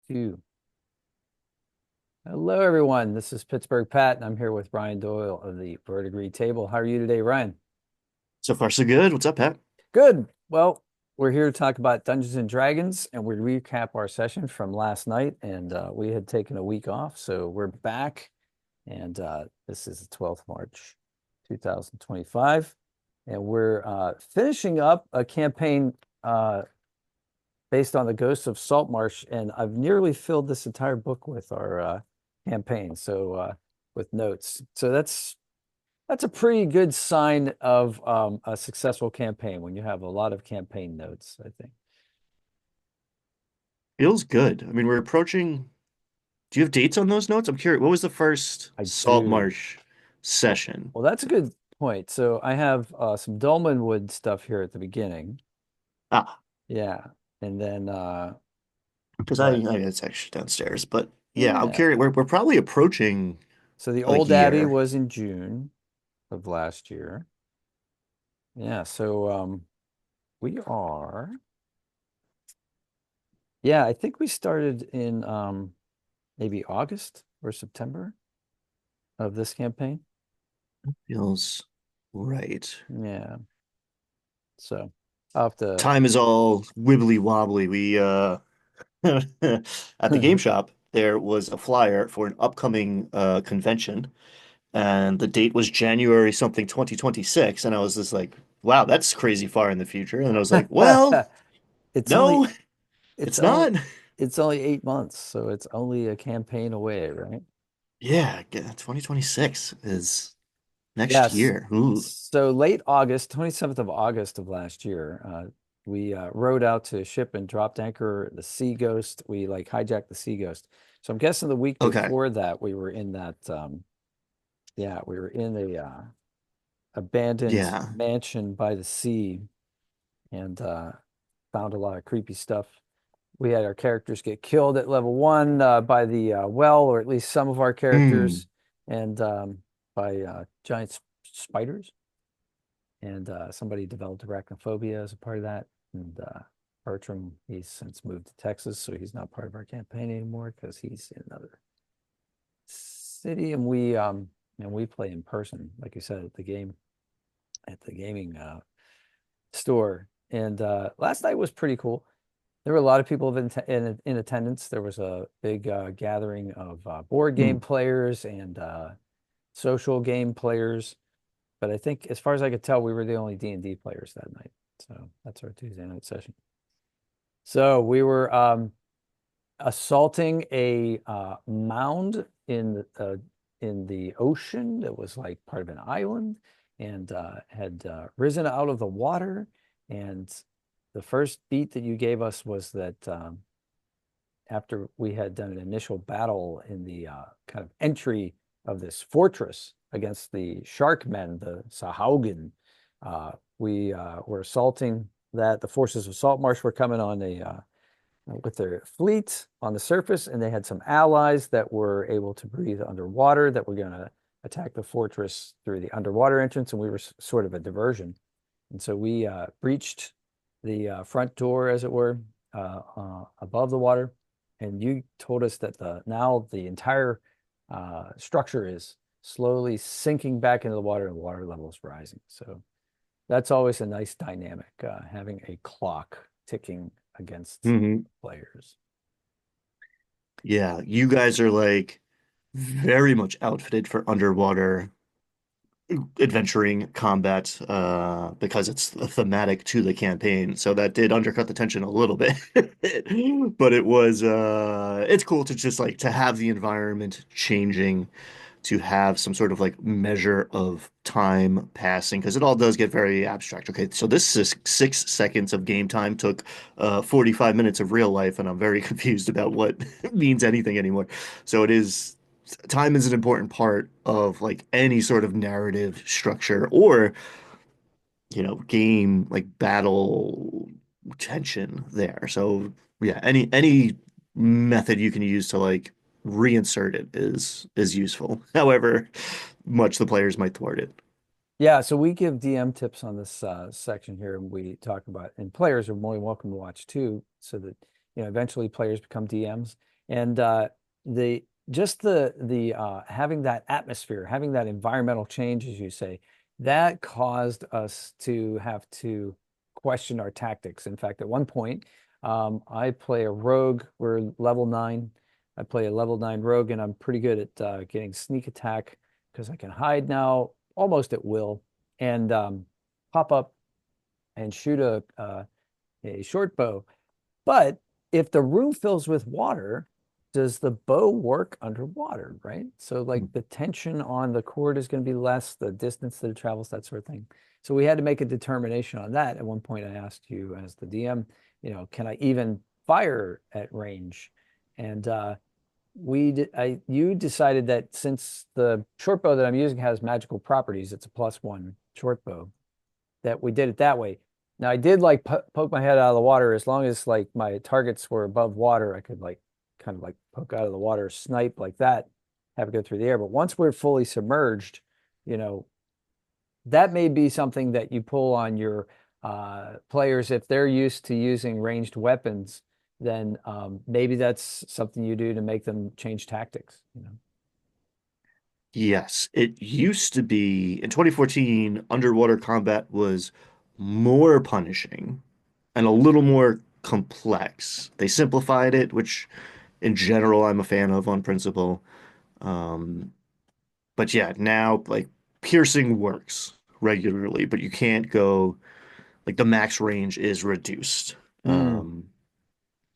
Two. Hello, everyone. This is Pittsburgh Pat, and I'm here with Ryan Doyle of the Verdigris Table. How are you today, Ryan? So far, so good. What's up, Pat? Good. Well, we're here to talk about Dungeons and Dragons, and we recap our session from last night. And we had taken a week off, so we're back. And this is the 12th March, 2025. And we're finishing up a campaign based on the Ghosts of Saltmarsh, and I've nearly filled this entire book with our campaign, so with notes. So that's a pretty good sign of a successful campaign when you have a lot of campaign notes, I think. Feels good. I mean, we're approaching. Do you have dates on those notes? I'm curious. What was the first I Salt do. Marsh session? Well, that's a good point. So I have some Dolmenwood stuff here at the beginning. Ah, Yeah. And then because what? it's actually downstairs. But yeah, I'm Yeah. curious. We're probably approaching So the a Old Abbey year. was in June of last year. Yeah, so we are. Yeah, I think we started in maybe August or September of this campaign. Feels right. Yeah. So I'll have to Time is all wibbly wobbly. We at the game shop there was a flyer for an upcoming convention, and the date was January something 2026, and I was just like, wow, that's crazy far in the future. And I was like, well, it's only no, it's it's only not. it's only 8 months, so it's only a campaign away, right? Yeah, 2026 is next Yes. year. Ooh. So late August, 27th of August of last year, we rowed out to ship and dropped anchor the Sea Ghost. We like hijacked the Sea Ghost. So I'm guessing the week Okay. before that we were in that yeah, we were in a abandoned Yeah. mansion by the sea and found a lot of creepy stuff. We had our characters get killed at level one by the well, or at least some of our Mm. characters, and by giant spiders. And somebody developed arachnophobia as a part of that. And Bertram, he's since moved to Texas, so he's not part of our campaign anymore because he's in another city. And we play in person, like you said, at the gaming store. And last night was pretty cool. There were a lot of people in attendance. There was a big gathering of board game Mm. players and social game players. But I think, as far as I could tell, we were the only D&D players that night. So that's our Tuesday night session. So we were assaulting a mound in the ocean that was like part of an island and had risen out of the water. And the first beat that you gave us was that after we had done an initial battle in the kind of entry of this fortress against the Sharkmen, the Sahaugen, we were assaulting that. The forces of Saltmarsh were coming on a with their fleet on the surface, and they had some allies that were able to breathe underwater that were going to attack the fortress through the underwater entrance, and we were sort of a diversion. And so we breached the front door, as it were, above the water. And you told us that now the entire structure is slowly sinking back into the water, and the water level is rising. So that's always a nice dynamic, having a clock ticking against Hmm. players. Yeah, you guys are like very much outfitted for underwater adventuring combat because it's thematic to the campaign. So that did undercut the tension a little bit. But it's cool to just like to have the environment changing, to have some sort of like measure of time passing, because it all does get very abstract. Okay, so this is 6 seconds of game time took 45 minutes of real life, and I'm very confused about what means anything anymore. So it is time is an important part of like any sort of narrative structure or game like battle tension there. So yeah, any method you can use to like reinsert it is useful. However much the players might thwart it. Yeah, so we give DM tips on this section here, and we talk about, and players are more than welcome to watch too, so that eventually players become DMs. And the just the having that atmosphere, having that environmental change, as you say, that caused us to have to question our tactics. In fact, at one point, I play a rogue. We're level 9. I play a level 9 rogue, and I'm pretty good at getting sneak attack because I can hide now almost at will and pop up and shoot a short bow. But if the room fills with water, does the bow work underwater, right? So like the tension on the cord is going to be less, the distance that it travels, that sort of thing. So we had to make a determination on that. At one point, I asked you as the DM, can I even fire at range? And you decided that since the short bow that I'm using has magical properties, it's a +1 short bow, that we did it that way. Now I did like poke my head out of the water as long as like my targets were above water. I could like kind of like poke out of the water, snipe like that, have it go through the air. But once we're fully submerged, you know, that may be something that you pull on your players if they're used to using ranged weapons. Then maybe that's something you do to make them change tactics. Yes, it used to be in 2014, underwater combat was more punishing and a little more complex. They simplified it, which in general I'm a fan of on principle. Um, but yeah, now like piercing works regularly, but you can't go like the max range is reduced. Mm,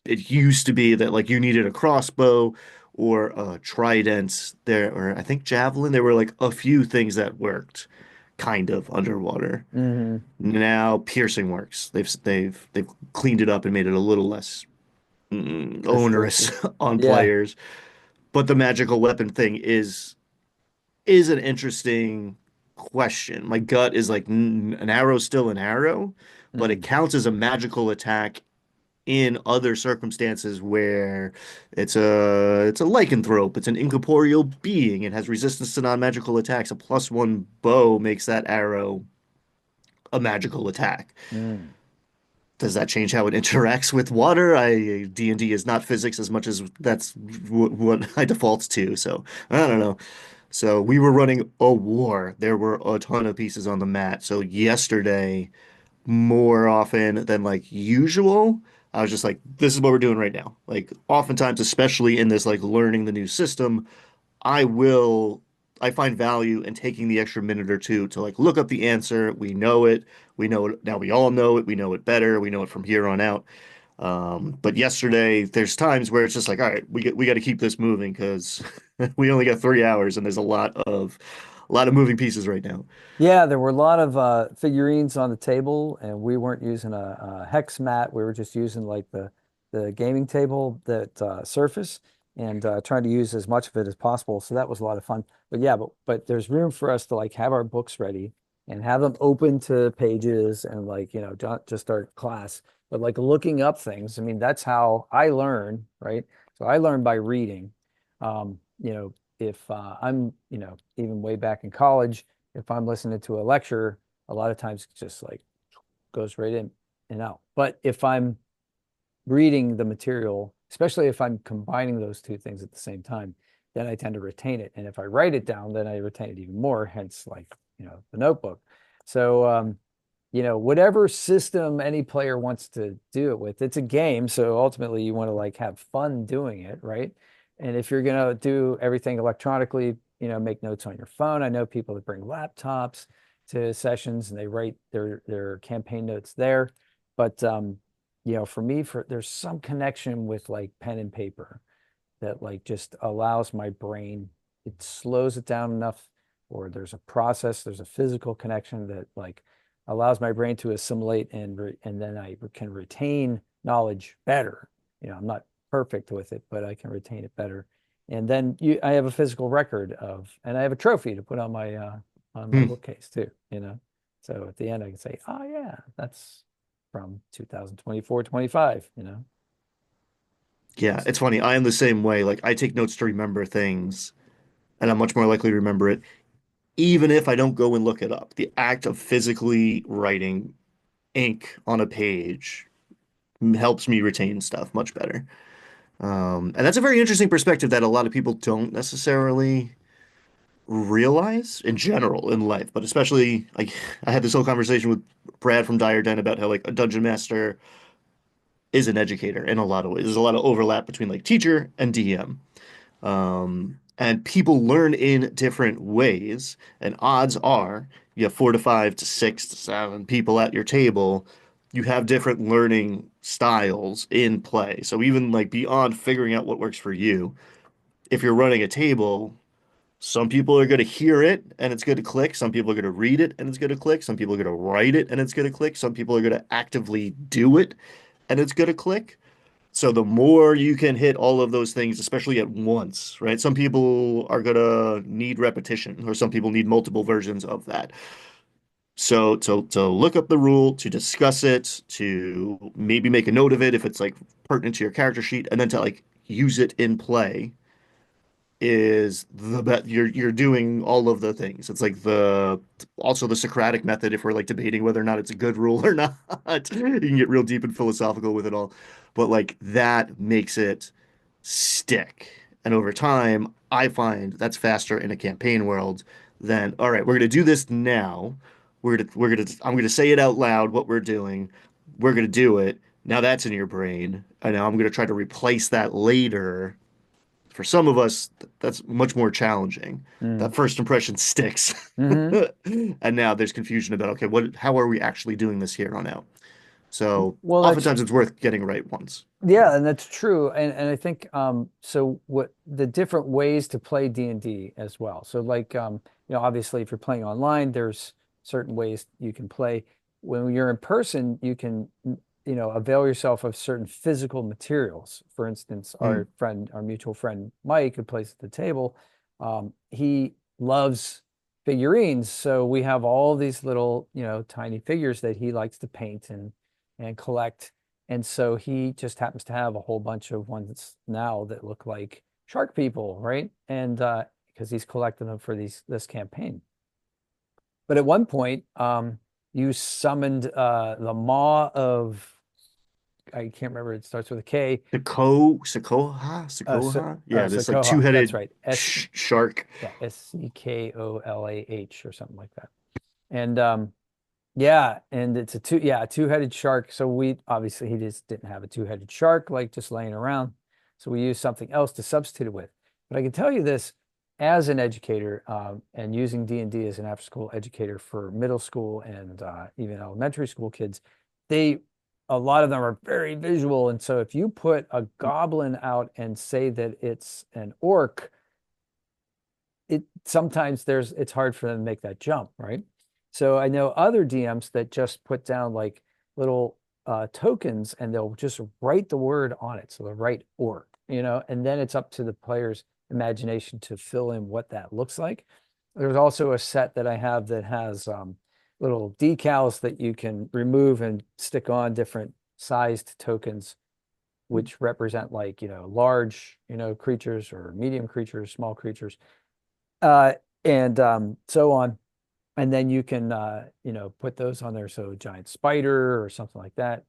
It used to be that like you needed a crossbow or a trident there, or I think javelin. There were like a few things that worked kind of underwater. hmm. Now piercing works. They've cleaned it up and made it a little less onerous Restrictive. on Yeah. players. But the magical weapon thing is an interesting question. My gut is like an arrow's still an arrow, but it Mm, counts as a magical attack in other circumstances where it's a lycanthrope, it's an incorporeal being, it has resistance to non-magical attacks. A +1 bow makes that arrow a magical attack. mm. Does that change how it interacts with water? D&D is not physics as much as that's what I default to, so I don't know. So we were running a war. There were a ton of pieces on the mat. So yesterday, more often than like usual, I was just like, this is what we're doing right now. Like oftentimes, especially in this like learning the new system, I will I find value in taking the extra minute or two to like look up the answer. We know it. We know it now. We all know it. We know it better. We know it from here on out. But yesterday, there's times where it's just like, all right, we got to keep this moving because we only got 3 hours and there's a lot of moving pieces right now. Yeah, there were a lot of figurines on the table, and we weren't using a hex mat. We were just using like the gaming table that surface and trying to use as much of it as possible. So that was a lot of fun. But yeah, but there's room for us to like have our books ready and have them open to pages and like don't just start class, but like looking up things. I mean, that's how I learn, right? So I learn by reading. If I'm even way back in college, if I'm listening to a lecture, a lot of times it just like goes right in and out. But if I'm reading the material, especially if I'm combining those two things at the same time, then I tend to retain it. And if I write it down, then I retain it even more, hence like, the notebook. So whatever system any player wants to do it with, it's a game. So ultimately you want to like have fun doing it, right? And if you're gonna do everything electronically, make notes on your phone. I know people that bring laptops to sessions and they write their campaign notes there. But for me, there's some connection with like pen and paper that like just allows my brain, it slows it down enough, or there's a process, there's a physical connection that like allows my brain to assimilate and then I can retain knowledge better. I'm not perfect with it, but I can retain it better. And then I have a physical record and I have a trophy to put on my Hmm. bookcase too, So at the end I can say, oh yeah, that's from 2024, 25, Yeah, That's it's funny. I am the same way. Like I take notes to remember things, and I'm much more likely to remember it, even if I don't go and look it up. The act of physically writing ink on a page helps me retain stuff much better. And that's a very interesting perspective that a lot of people don't necessarily realize in general in life, but especially like I had this whole conversation with Brad from Dire Den about how like a dungeon master is an educator in a lot of ways. There's a lot of overlap between like teacher and DM. And people learn in different ways, and odds are you have 4 to 5 to 6 to 7 people at your table. You have different learning styles in play. So even like beyond figuring out what works for you, if you're running a table, some people are going to hear it and it's going to click. Some people are going to read it and it's going to click. Some people are going to write it and it's going to click. Some people are going to actively do it and it's going to click. So the more you can hit all of those things, especially at once, right? Some people are going to need repetition, or some people need multiple versions of that. So to look up the rule, to discuss it, to maybe make a note of it if it's like pertinent to your character sheet, and then to like use it in play is the bet you're doing all of the things. It's like the also the Socratic method if we're like debating whether or not it's a good rule or not. You can get real deep and philosophical with it all. But like that makes it stick. And over time, I find that's faster in a campaign world than, all right, we're gonna do this now. I'm gonna say it out loud what we're doing. We're gonna do it. Now that's in your brain. And now I'm gonna try to replace that later. For some of us, that's much more challenging. Mm. That first impression sticks. Hmm. And now there's confusion about, okay, how are we actually doing this here on out? So Well, that's oftentimes it's worth getting right once. yeah, and that's true. And I think so what the different ways to play D&D as well. So like obviously if you're playing online, there's certain ways you can play. When you're in person, you can avail yourself of certain physical materials. For instance, Mm. our mutual friend Mike, who plays at the table, he loves figurines. So we have all these little, tiny figures that he likes to paint and collect. And so he just happens to have a whole bunch of ones now that look like shark people, right? And because he's collecting them for this campaign. But at one point, you summoned the maw of I can't remember. It starts with a K. Sokoha? Yeah, this like Sokoha. That's two-headed right. shark. Yeah, Skolah or something like that. And yeah, and it's a two-headed shark. So we obviously he just didn't have a two-headed shark like just laying around. So we used something else to substitute it with. But I can tell you this, as an educator, and using D&D as an after-school educator for middle school and even elementary school kids, they a lot of them are very visual. And so if you put a goblin out and say that it's an orc, it sometimes it's hard for them to make that jump, right? So I know other DMs that just put down like little tokens and they'll just write the word on it. So they'll write orc, and then it's up to the player's imagination to fill in what that looks like. There's also a set that I have that has little decals that you can remove and stick on different sized tokens, which represent like, large, creatures or medium creatures, small creatures uh, and so on. And then you can, put those on there. So a giant spider or something like that,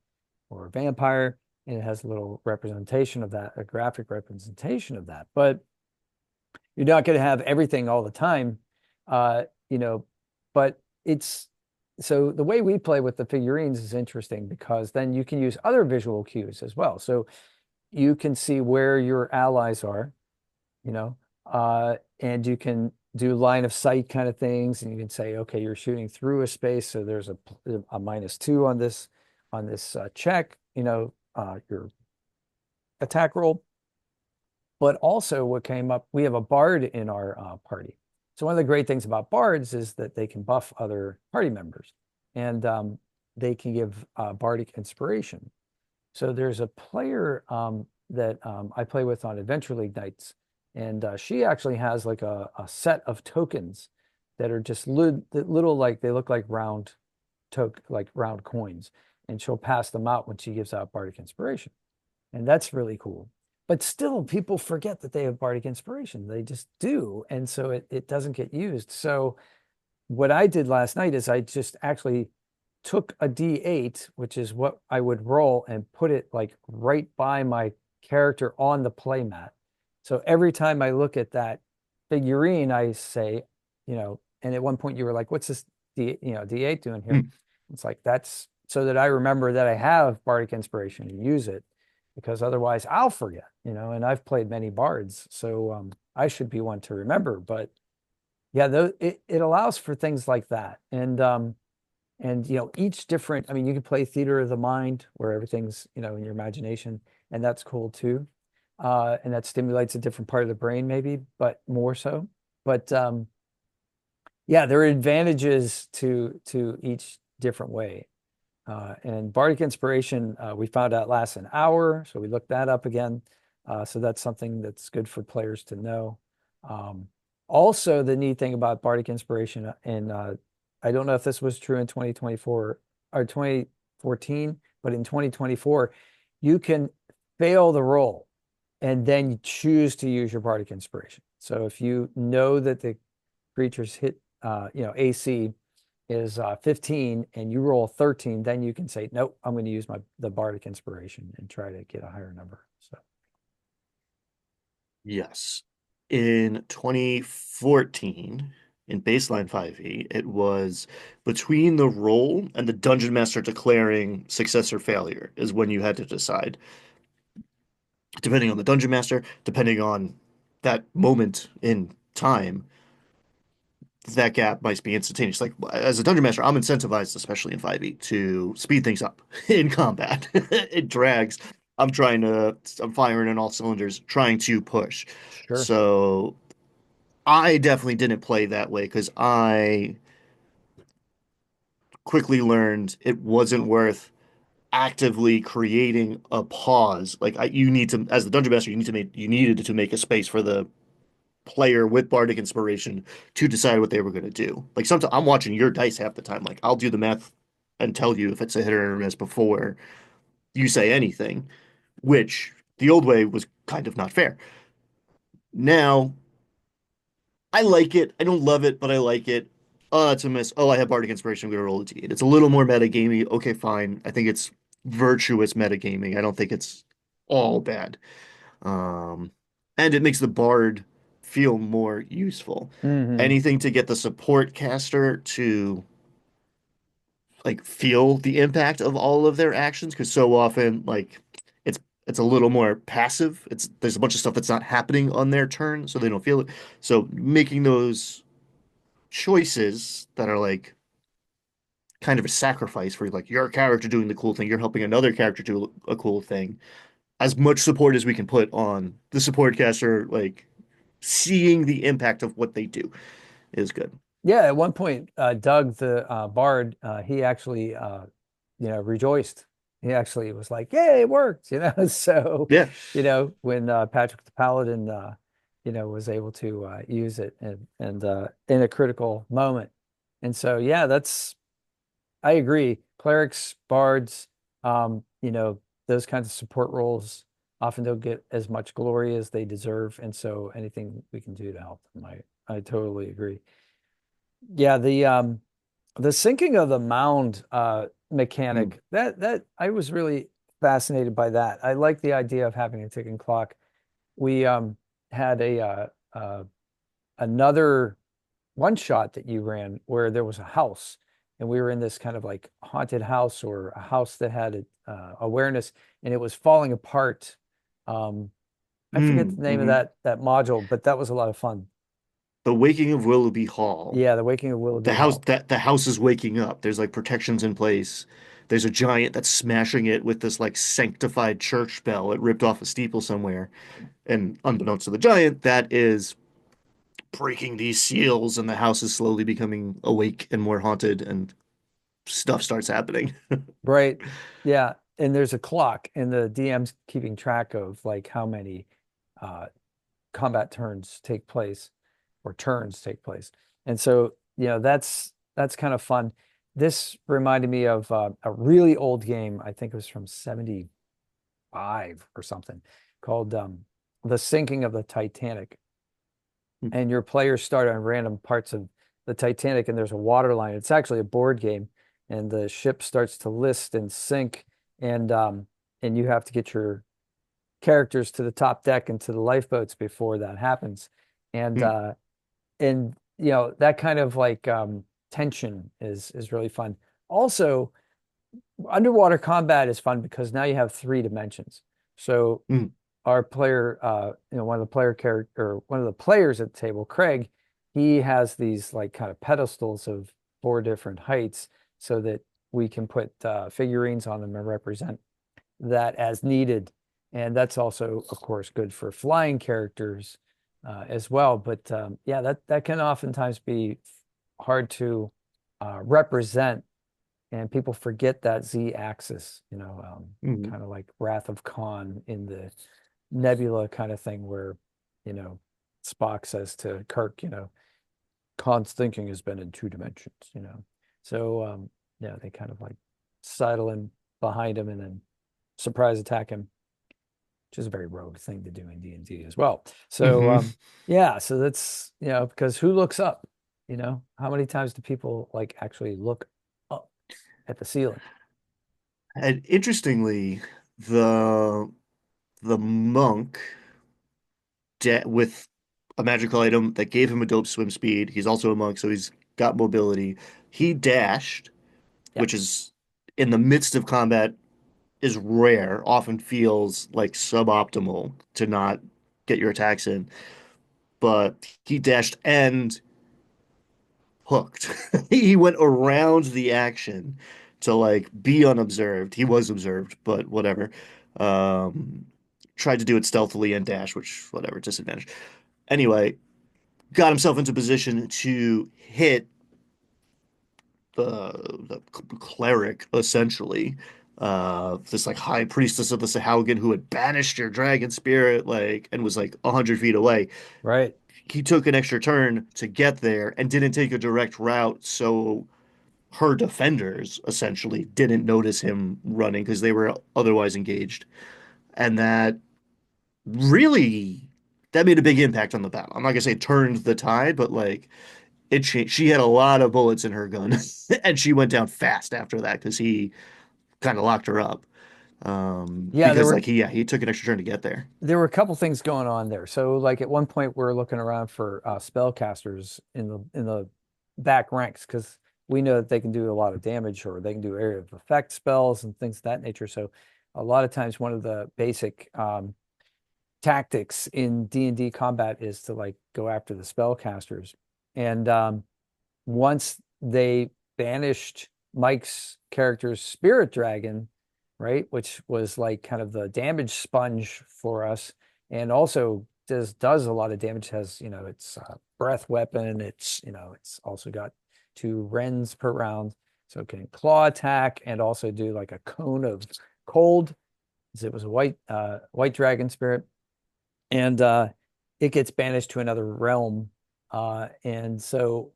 or a vampire, and it has a little representation of that, a graphic representation of that. But you're not going to have everything all the time, uh, you know, but it's so the way we play with the figurines is interesting because then you can use other visual cues as well. So you can see where your allies are, and you can do line of sight kind of things, and you can say, okay, you're shooting through a space, so there's a -2 on this check, your attack roll. But also, what came up, we have a bard in our party. So one of the great things about bards is that they can buff other party members, and they can give bardic inspiration. So there's a player that I play with on Adventure League nights, and she actually has like a set of tokens that are just little, like they look like like round coins, and she'll pass them out when she gives out Bardic Inspiration, and that's really cool. But still, people forget that they have Bardic Inspiration. They just do, and so it doesn't get used. So what I did last night is I just actually took a D8, which is what I would roll, and put it like right by my character on the playmat. So every time I look at that figurine, I say, and at one point you were like, what's this D8 doing here? Hmm. It's like that's so that I remember that I have bardic inspiration to use it, because otherwise I'll forget, and I've played many bards, so I should be one to remember. But yeah, it allows for things like that. And each different, I mean, you can play theater of the mind where everything's, in your imagination, and that's cool too. And that stimulates a different part of the brain, maybe, but more so. But yeah, there are advantages to each different way. And bardic inspiration, we found out lasts an hour, so we looked that up again. So that's something that's good for players to know. Um, Also, the neat thing about bardic inspiration, and I don't know if this was true in 2024 or 2014, but in 2024, you can fail the roll and then you choose to use your bardic inspiration. So if you know that the creatures hit, AC is 15 and you roll 13, then you can say, nope, I'm going to use the bardic inspiration and try to get a higher number. So Yes. In 2014, in baseline 5e, it was between the roll and the dungeon master declaring success or failure is when you had to decide. Depending on the dungeon master, depending on that moment in time, that gap might be instantaneous. Like as a dungeon master, I'm incentivized, especially in 5e, to speed things up in combat. It drags. I'm firing on all cylinders, trying to push. sure. So I definitely didn't play that way because I quickly learned it wasn't worth actively creating a pause. You need to, as the dungeon master, you needed to make a space for the player with bardic inspiration to decide what they were going to do. Like sometimes I'm watching your dice half the time. Like I'll do the math and tell you if it's a hit or a miss before you say anything, which the old way was kind of not fair. Now I like it. I don't love it, but I like it. Oh, it's a miss. Oh, I have bardic inspiration. I'm gonna roll a d8. It's a little more metagamey. Okay, fine. I think it's virtuous metagaming. I don't think it's all bad. Um, and it makes the bard feel more useful. Hmm. Anything to get the support caster to feel the impact of all of their actions, because so often it's it's a little more passive. There's a bunch of stuff that's not happening on their turn, so they don't feel it. So making those choices that are kind of a sacrifice for your character doing the cool thing, you're helping another character do a cool thing. As much support as we can put on the support caster, seeing the impact of what they do is good. Yeah, at one point, Doug, the bard, he actually, rejoiced. He actually was like, "Yay, it worked!" So, Yeah. when Patrick the Paladin, was able to use it and in a critical moment, and so yeah, I agree. Clerics, bards, those kinds of support roles often don't get as much glory as they deserve, and so anything we can do to help them, I totally agree. Yeah, the sinking of the mound Mm. mechanic, that I was really fascinated by that. I like the idea of having a ticking clock. We had a another one shot that you ran where there was a house, and we were in this kind of like haunted house or a house that had awareness, and it was falling apart. Um, I forget the name of Hmm. that module, but that was a lot of fun. The Waking of Willoughby Hall. Yeah, the Waking of Willoughby Hall. The house is waking up. There's protections in place. There's a giant that's smashing it with this sanctified church bell. It ripped off a steeple somewhere. And unbeknownst to the giant, that is breaking these seals, and the house is slowly becoming awake and more haunted, and stuff starts happening. Right. Yeah. And there's a clock, and the DM's keeping track of like how many uh, combat turns take place or turns take place. And so, that's kind of fun. This reminded me of a really old game. I think it was from 75 or something, called The Sinking of the Titanic. And your players start on random parts of the Titanic, and there's a water line. It's actually a board game, and the ship starts to list and sink, and you have to get your characters to the top deck and to the lifeboats before that happens. And Hmm. that kind of like tension is really fun. Also, underwater combat is fun because now you have three dimensions. So Hmm. our player, one of the player character or one of the players at the table, Craig, he has these like kind of pedestals of four different heights so that we can put figurines on them and represent that as needed. And that's also, of course, good for flying characters as well. But yeah, that can oftentimes be hard to represent, and people forget that Z axis, Hmm. kind of like Wrath of Khan in the Nebula kind of thing, where you know Spock says to Kirk, Khan's thinking has been in two dimensions. So yeah, they kind of like sidle in behind him and then surprise attack him, which is a very rogue thing to do in D&D as well. So Hmm. yeah, so that's because who looks up? How many times do people like actually look up at the ceiling? And interestingly, the the monk with a magical item that gave him a dope swim speed. He's also a monk, so he's got mobility. He dashed, Yeah, which is in the midst of combat is rare, often feels like suboptimal to not get your attacks in. But he dashed and hooked. He went around the action to like be unobserved. He was observed, but whatever. Um, Tried to do it stealthily and dash, which whatever, disadvantage. Anyway, got himself into position to hit the cleric essentially. This like high priestess of the Sahaugen who had banished your dragon spirit, like, and was like 100 feet away. right. He took an extra turn to get there and didn't take a direct route, so her defenders essentially didn't notice him running because they were otherwise engaged. And really that made a big impact on the battle. I'm not gonna say turned the tide, but like it changed. She had a lot of bullets in her gun, and she went down fast after that because he kind of locked her up. Yeah, there Because were like he took an extra turn to get there. there were a couple things going on there. So like at one point we're looking around for spellcasters in the back ranks because we know that they can do a lot of damage or they can do area of effect spells and things of that nature. So a lot of times one of the basic tactics in D&D combat is to like go after the spellcasters. And once they banished Mike's character's spirit dragon, right, which was like kind of the damage sponge for us, and also does a lot of damage. Has its breath weapon. It's also got two rends per round, so it can claw attack and also do like a cone of cold. As it was a white dragon spirit, and it gets banished to another realm. And so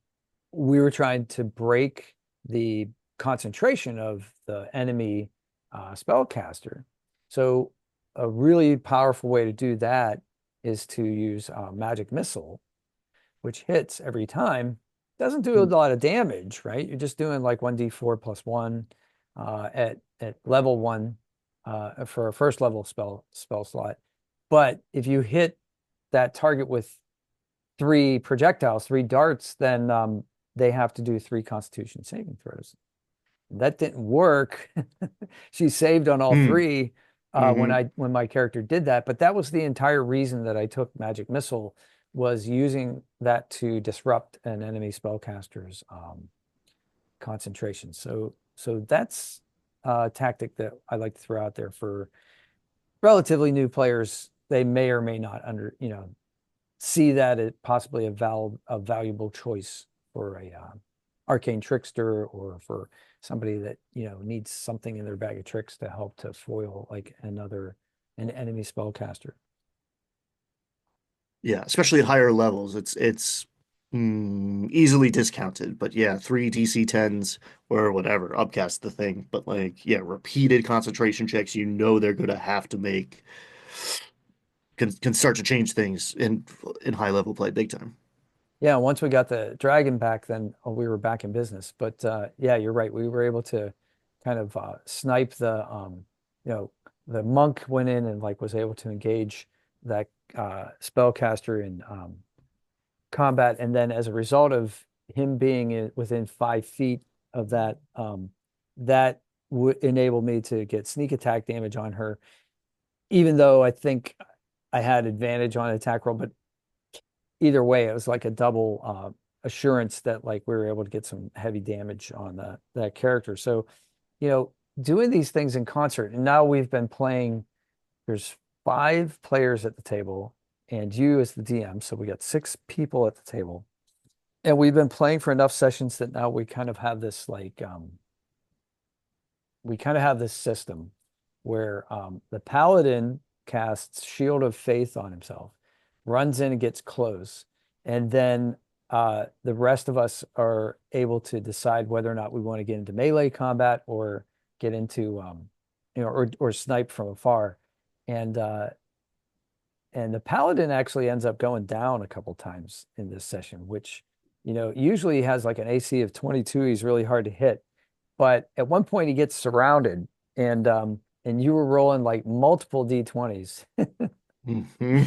we were trying to break the concentration of the enemy spellcaster. So a really powerful way to do that is to use magic missile, which hits every time. Doesn't do a lot of damage, right? You're just doing like 1d4 plus one at level one for a first level spell slot. But if you hit that target with three projectiles, three darts, then they have to do three Constitution saving throws. That didn't work. She saved on all Hmm. three when Mm-hmm. when my character did that. But that was the entire reason that I took Magic Missile, was using that to disrupt an enemy spellcaster's concentration. So that's a tactic that I like to throw out there for relatively new players. They may or may not see that as possibly a valuable choice for a arcane trickster, or for somebody that needs something in their bag of tricks to help to foil like an enemy spellcaster. Yeah, especially at higher levels, it's easily discounted. But yeah, three DC 10s or whatever, upcast the thing. But like, yeah, repeated concentration checks, they're gonna have to make can start to change things in high level play big time. Yeah, once we got the dragon back, then we were back in business. But yeah, you're right. We were able to kind of snipe the, you know, the monk went in and like was able to engage that spellcaster in combat, and then as a result of him being within 5 feet of that, that would enable me to get sneak attack damage on her, even though I think I had advantage on attack roll. But either way, it was like a double assurance that like we were able to get some heavy damage on that character. So, doing these things in concert, and now we've been playing. There's 5 players at the table, and you as the DM, so we got 6 people at the table, and we've been playing for enough sessions that now we kind of have this like we kind of have this system where the paladin casts Shield of Faith on himself, runs in and gets close, and then the rest of us are able to decide whether or not we want to get into melee combat or get into or snipe from afar. And the paladin actually ends up going down a couple times in this session, which usually he has like an AC of 22. He's really hard to hit, but at one point he gets surrounded, and you were rolling like multiple D20s Hmm.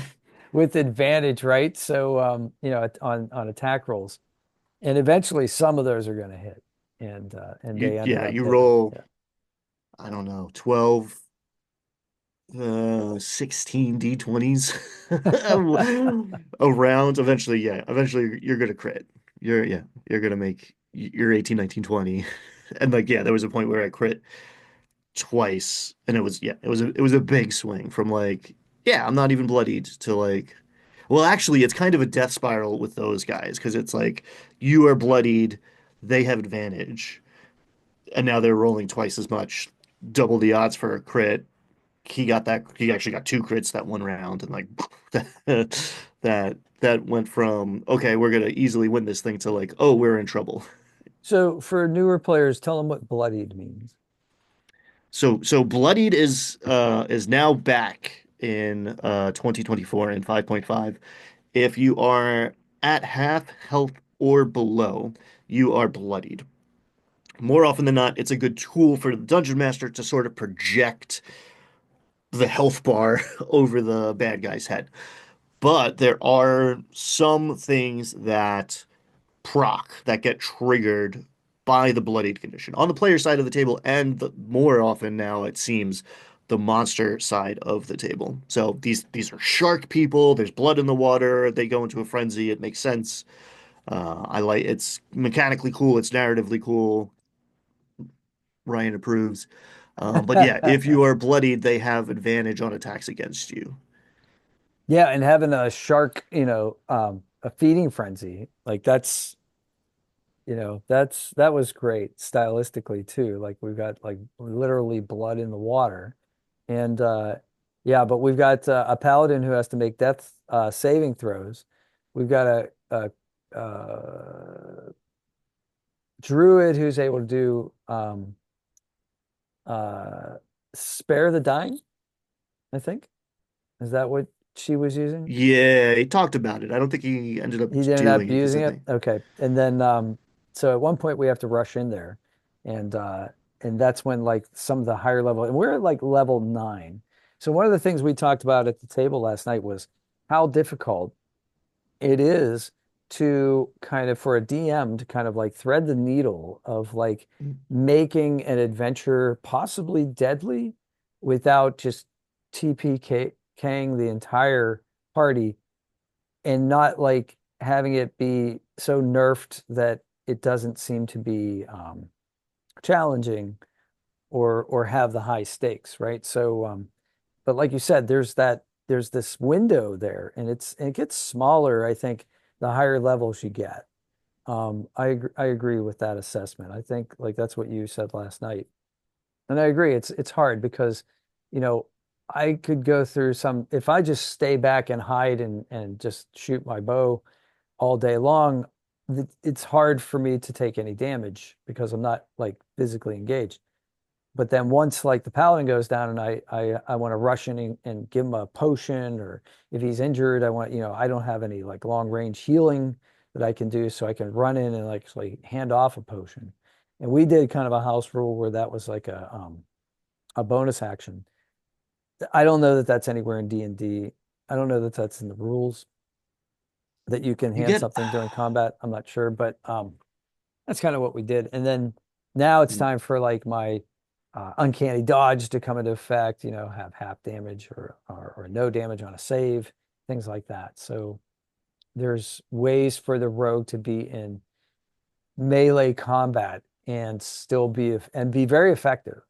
with advantage, right? So on attack rolls, and eventually some of those are going to hit, and You they ended yeah, up you hitting. roll, Yeah. I don't know, 12 16 D20s around. Eventually, yeah, eventually you're gonna crit. You're gonna make your 18, 19, 20. And like, yeah, there was a point where I crit twice, and it was a big swing from like, yeah, I'm not even bloodied to like, well, actually, it's kind of a death spiral with those guys because it's like you are bloodied, they have advantage, and now they're rolling twice as much, double the odds for a crit. He actually got 2 crits that one round, and like that went from, okay, we're gonna easily win this thing, to like, oh, we're in trouble. So for newer players, tell them what bloodied means. So bloodied is now back in 2024 in 5.5. If you are at half health or below, you are bloodied. More often than not, it's a good tool for the dungeon master to sort of project the health bar over the bad guy's head. But there are some things that that get triggered by the bloodied condition on the player side of the table, and more often now it seems the monster side of the table. So these are shark people. There's blood in the water. They go into a frenzy. It makes sense. It's mechanically cool. It's narratively cool. Ryan approves. But yeah, if you are bloodied, they have advantage on attacks against you. Yeah, and having a shark, a feeding frenzy, like that was great stylistically too. Like we've got like literally blood in the water. And yeah, but we've got a paladin who has to make death saving throws. We've got a druid who's able to do uh, spare the dying, I think. Is that what she was using? Yeah, he talked about it. I don't think he ended up He didn't end doing up it because using I it. think. Okay. And then so at one point we have to rush in there, and that's when like some of the higher level, and we're at like level 9. So one of the things we talked about at the table last night was how difficult it is to kind of for a DM to kind of like thread the needle of like making an adventure possibly deadly without just TPKing the entire party, and not like having it be so nerfed that it doesn't seem to be challenging or have the high stakes, right? So, but like you said, there's this window there, and it gets smaller, I think, the higher levels you get. I agree with that assessment. I think like that's what you said last night. And I agree, it's hard because, you know, I could go through some if I just stay back and hide and just shoot my bow all day long, it's hard for me to take any damage because I'm not like physically engaged. But then once like the paladin goes down and I want to rush in and give him a potion, or if he's injured, I don't have any like long range healing that I can do, so I can run in and like actually hand off a potion. And we did kind of a house rule where that was like a bonus action. I don't know that that's anywhere in D&D. I don't know that that's in the rules that you can You hand get something during combat. I'm not sure, but that's kind of what we did. And then now it's time for like my uncanny dodge to come into effect, have half damage or no damage on a save, things like that. So there's ways for the rogue to be in melee combat and still be very effective,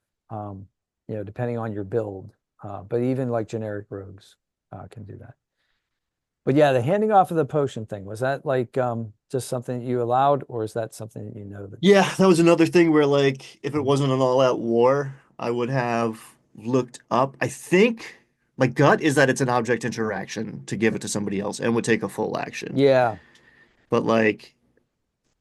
depending on your build. But even like generic rogues can do that. But yeah, the handing off of the potion thing, was that like just something that you allowed, or is that something that that's Yeah, that was another thing where like if it wasn't an all-out war, I would have looked up. I think my gut is that it's an object interaction to give it to somebody else and would take a full action. yeah. But like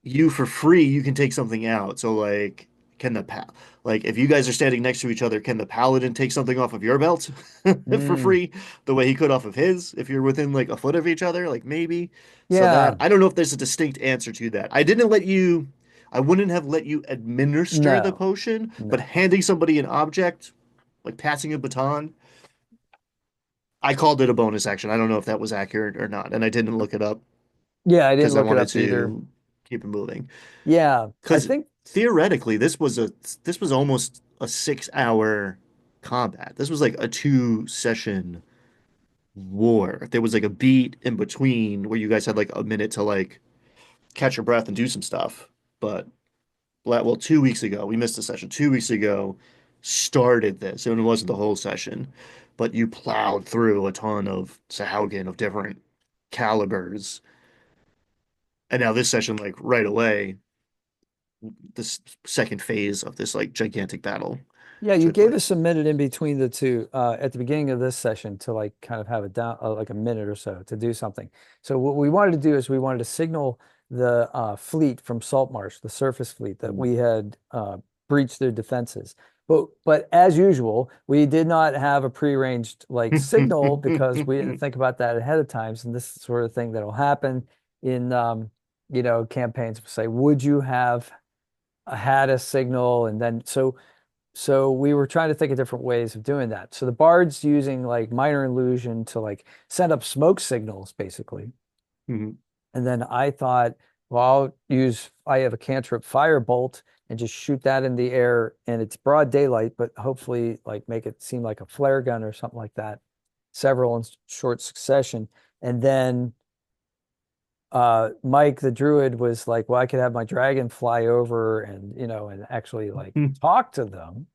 you for free, you can take something out. So like can the pal like if you guys are standing next to each other, can the paladin take something off of your belt for Mm, free the way he could off of his if you're within like a foot of each other? Like maybe. So that yeah. I don't know if there's a distinct answer to that. I wouldn't have let you administer the No, potion, but no. handing somebody an object, like passing a baton, I called it a bonus action. I don't know if that was accurate or not, and I didn't look it up Yeah, I didn't because I look it wanted up either. to keep it moving. Yeah, I Because think, theoretically, this was almost a 6 hour combat. This was like a 2 session war. There was like a beat in between where you guys had like a minute to like catch your breath and do some stuff. But well, 2 weeks ago, we missed a session. 2 weeks ago, started this, and it wasn't the whole session, but you plowed through a ton of Sahaugen of different calibers. And now this session, like right away, this second phase of this like gigantic battle yeah, you took gave place. us a minute in between the two at the beginning of this session to like kind of have it down like a minute or so to do something. So what we wanted to do is we wanted to signal the fleet from Saltmarsh, the surface fleet, that we had breached their defenses. But as usual, we did not have a prearranged like signal because we didn't think about that ahead of times. And this is the sort of thing that'll happen in campaigns. Say, would you have had a signal? And then so we were trying to think of different ways of doing that. So the bard's using like minor illusion to like send up smoke signals, basically. And then I thought, well, I have a cantrip firebolt and just shoot that in the air. And it's broad daylight, but hopefully like make it seem like a flare gun or something like that, several in short succession. And then Mike, the druid, was like, well, I could have my dragon fly over and, and actually like talk to them,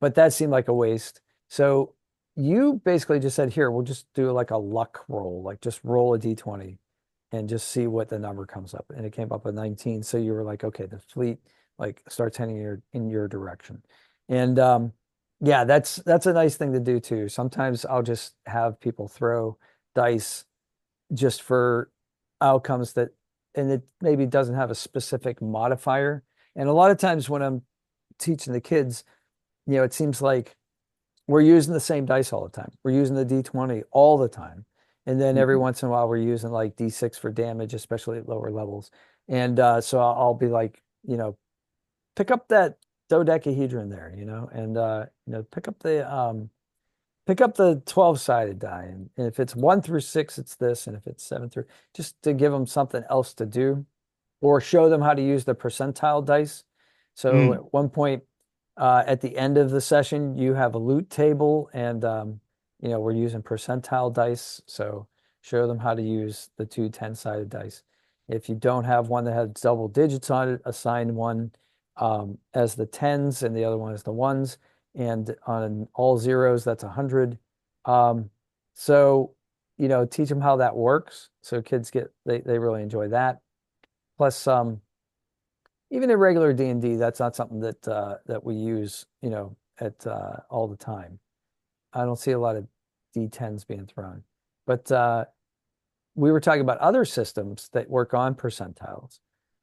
but that seemed like a waste. So you basically just said, here, we'll just do like a luck roll, like just roll a d20 and just see what the number comes up. And it came up with 19. So you were like, okay, the fleet like starts heading in your direction. And yeah, that's a nice thing to do too. Sometimes I'll just have people throw dice just for outcomes and it maybe doesn't have a specific modifier. And a lot of times when I'm teaching the kids, it seems like we're using the same dice all the time. We're using the D20 all the time. And then every once in a while, we're using like D6 for damage, especially at lower levels. And so I'll be like, pick up that dodecahedron there, and pick up the 12-sided die. And if it's 1 through 6, it's this. And if it's 7 through, just to give them something else to do or show them how to use the percentile dice. So Mm. at one point at the end of the session, you have a loot table, and we're using percentile dice. So show them how to use the two 10-sided dice. If you don't have one that has double digits on it, assign one as the tens and the other one as the ones. And on all zeros, that's 100. So, teach them how that works. So kids they really enjoy that. Plus, even in regular D&D, that's not something that we use, at all the time. I don't see a lot of D10s being thrown. But we were talking about other systems that work on percentiles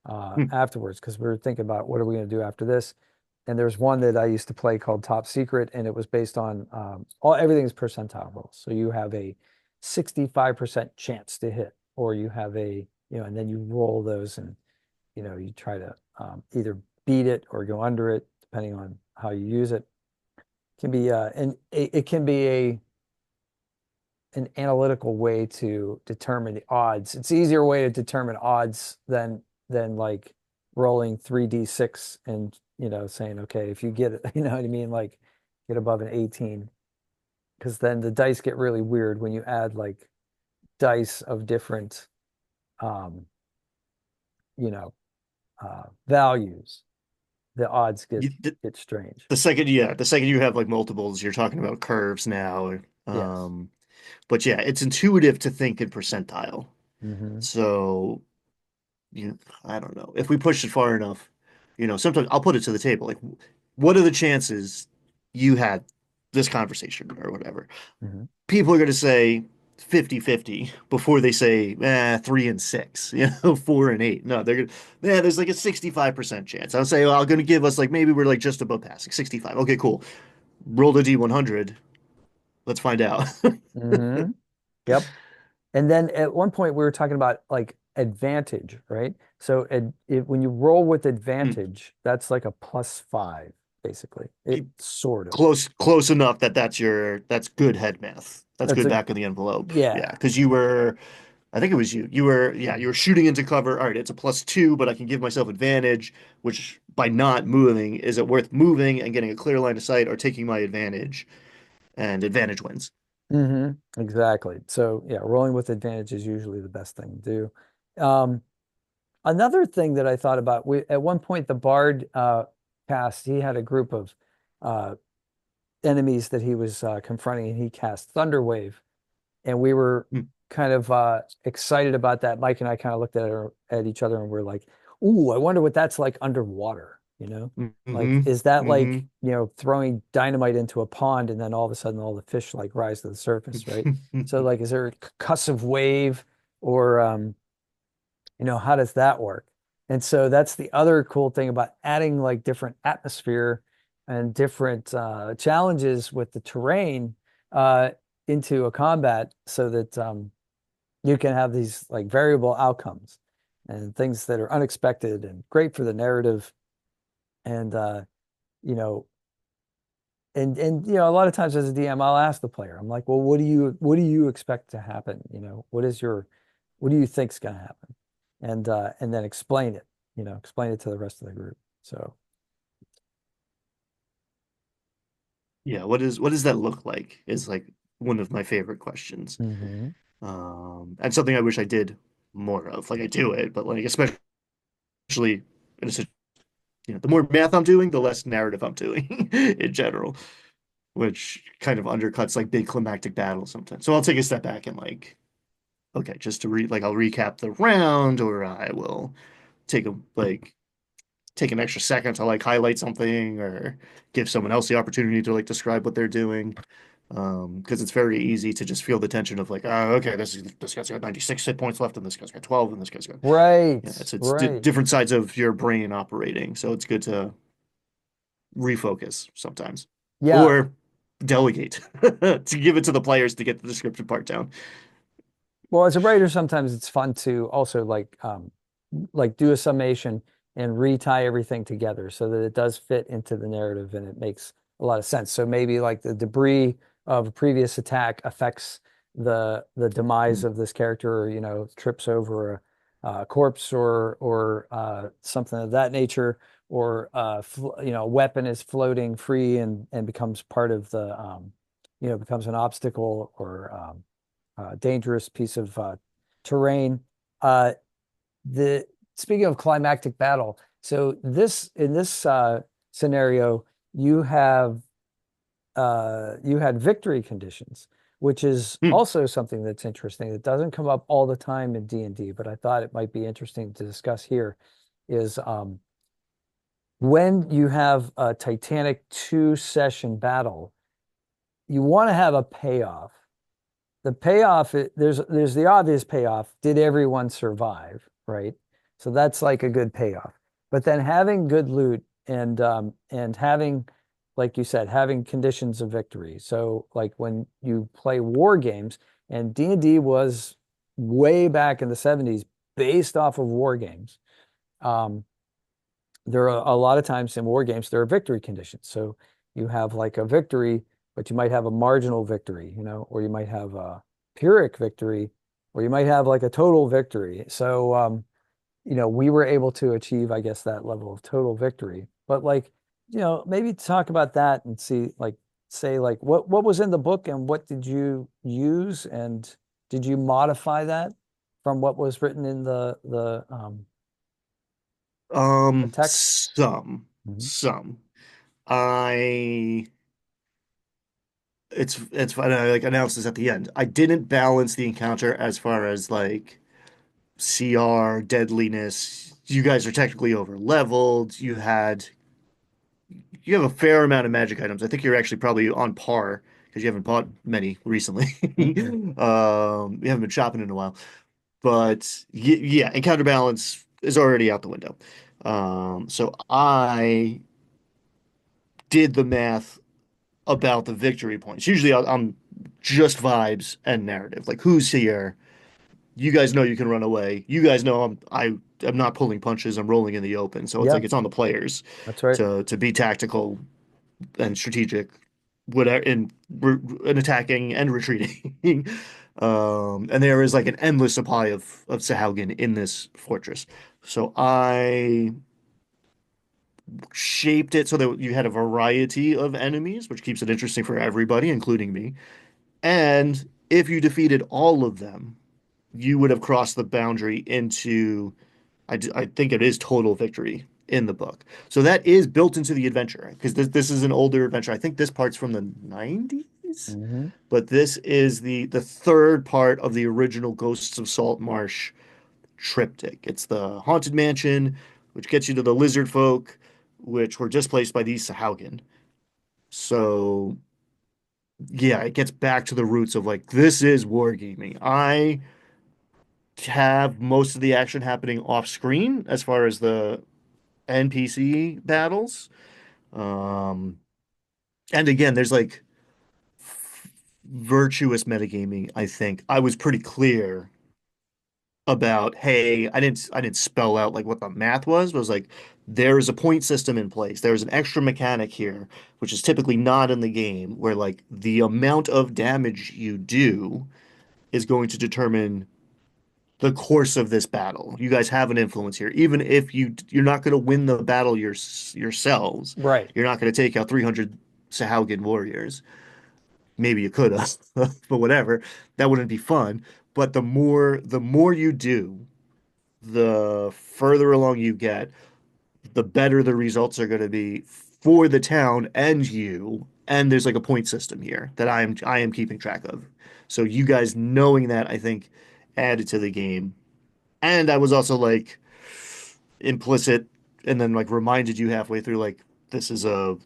Mm. afterwards because we were thinking about what are we going to do after this. And there's one that I used to play called Top Secret, and it was based on everything's percentile rolls. So you have a 65% chance to hit, or you have and then you roll those and you try to either beat it or go under it, depending on how you use it. It can be and it can be an analytical way to determine the odds. It's easier way to determine odds than like rolling 3d6 and saying, okay, if you get it, you know what I mean, like get above an 18, because then the dice get really weird when you add like dice of different um, you know, values. The odds You, get strange. the second you have like multiples, you're talking about curves now. Yes. Um, but yeah, it's intuitive to think in percentile. Hmm. So I don't know. If we push it far enough, sometimes I'll put it to the table. Like, what are the chances you had this conversation or whatever? Hmm. People are going to say 50-50 before they say 3 and 6, 4 and 8. No, they're gonna, yeah, there's like a 65% chance. I'll say, well, I'm going to give us like maybe we're like just above passing 65. Okay, cool. Roll the D100. Let's find out. Hmm. Yep. And then at one point we were talking about like advantage, right? So when you roll with advantage, that's like a +5, basically. It sort of. Close enough that that's good head math. That's That's good a back of the envelope. Yeah, Yeah. because you were I think it was you. You were shooting into cover. All right, it's a +2, but I can give myself advantage, which by not moving, is it worth moving and getting a clear line of sight or taking my advantage? And advantage wins. Hmm. Exactly. So yeah, rolling with advantage is usually the best thing to do. Another thing that I thought about, we at one point the Bard cast, he had a group of uh, enemies that he was confronting, and he cast Thunderwave, and we were Hmm. kind of excited about that. Mike and I kind of looked at each other and we're like, "Ooh, I wonder what that's like underwater." Like Mm-hmm. is that Mm-hmm. like throwing dynamite into a pond and then all of a sudden all the fish like rise to the surface, right? So like, is there a concussive wave, or how does that work? And so that's the other cool thing about adding like different atmosphere and different challenges with the terrain uh, into a combat, so that you can have these like variable outcomes and things that are unexpected and great for the narrative. And you know, a lot of times as a DM, I'll ask the player, I'm like, well, what do you expect to happen? What do you think's going to happen? And then explain it to the rest of the group. So, Yeah, what does that look like is like one of my favorite questions. mhm. And something I wish I did more of. Like I do it, but like especially in a the more math I'm doing, the less narrative I'm doing in general, which kind of undercuts like big climactic battles sometimes. So I'll take a step back and like, okay, just to I'll recap the round, or I will take a like take an extra second to like highlight something or give someone else the opportunity to like describe what they're doing. Because it's very easy to just feel the tension of like, oh, okay, this guy's got 96 hit points left, and this guy's got 12, and this guy's got Right, it's right. different sides of your brain operating. So it's good to refocus sometimes Yeah. or delegate to give it to the players to get the descriptive part down. Well, as a writer, sometimes it's fun to also like do a summation and retie everything together so that it does fit into the narrative and it makes a lot of sense. So maybe like the debris of a previous attack affects the demise of this character, or trips over a corpse, or something of that nature, or a weapon is floating free and becomes part of becomes an obstacle, or dangerous piece of terrain. Uh, the Speaking of climactic battle, so this in this scenario, you had victory conditions, which is Hmm. also something that's interesting. It doesn't come up all the time in D&D, but I thought it might be interesting to discuss here. Is when you have a Titanic 2 session battle, you want to have a payoff. The payoff, there's the obvious payoff. Did everyone survive? Right. So that's like a good payoff. But then having good loot, and having, like you said, having conditions of victory. So like when you play war games, and D&D was way back in the 70s based off of war games. Um, there are a lot of times in war games there are victory conditions. So you have like a victory, but you might have a marginal victory, or you might have Pyrrhic victory, or you might have like a total victory. So, we were able to achieve, I guess, that level of total victory. But like, maybe talk about that and see, like, say, like, what was in the book and what did you use, and did you modify that from what was written in the text? Some, Mhm. some. I it's fine. I like announced this at the end. I didn't balance the encounter as far as like CR, deadliness. You guys are technically over leveled. You have a fair amount of magic items. I think you're actually probably on par because you haven't bought many recently. Mhm. You haven't been shopping in a while. But yeah, encounter balance is already out the window. So I did the math about the victory points. Usually I'm just vibes and narrative. Like who's here? You guys know you can run away. You guys know I'm not pulling punches. I'm rolling in the open. So it's Yeah, like it's on the players that's right. to be tactical and strategic, whatever in attacking and retreating. And there is like an endless supply of Sahaugen in this fortress. So I shaped it so that you had a variety of enemies, which keeps it interesting for everybody, including me. And if you defeated all of them, you would have crossed the boundary into, I think it is total victory in the book. So that is built into the adventure because this is an older adventure. I think this part's from the 90s, Hmm. but this is the third part of the original Ghosts of Salt Marsh triptych. It's the Haunted Mansion, which gets you to the Lizard Folk, which were displaced by these Sahaugen. So yeah, it gets back to the roots of like this is wargaming. I have most of the action happening off screen as far as the NPC battles. Um, and again, there's like virtuous metagaming, I think. I was pretty clear about, hey, I didn't spell out like what the math was, but it was like there is a point system in place. There's an extra mechanic here, which is typically not in the game, where like the amount of damage you do is going to determine the course of this battle. You guys have an influence here. Even if you're not going to win the battle yourselves. Right. You're not going to take out 300 Sahaugen warriors. Maybe you could have, but whatever. That wouldn't be fun. But the more you do, the further along you get, the better the results are going to be for the town and you. And there's like a point system here that I am keeping track of. So you guys knowing that, I think, added to the game. And I was also like implicit and then like reminded you halfway through like this is a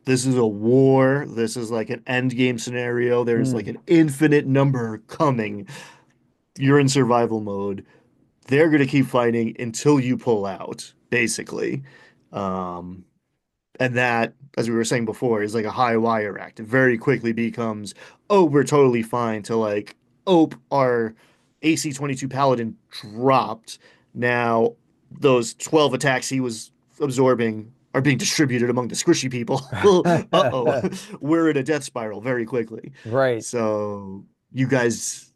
war. This is like an end game scenario. There's like Mm. an infinite number coming. You're in survival mode. They're gonna keep fighting until you pull out, basically. Um, and that, as we were saying before, is like a high wire act. It very quickly becomes, oh, we're totally fine to like, oh, our AC 22 Paladin dropped. Now those 12 attacks he was absorbing are being distributed among the squishy people. Uh-oh, we're in a death spiral very quickly. Right. So you guys,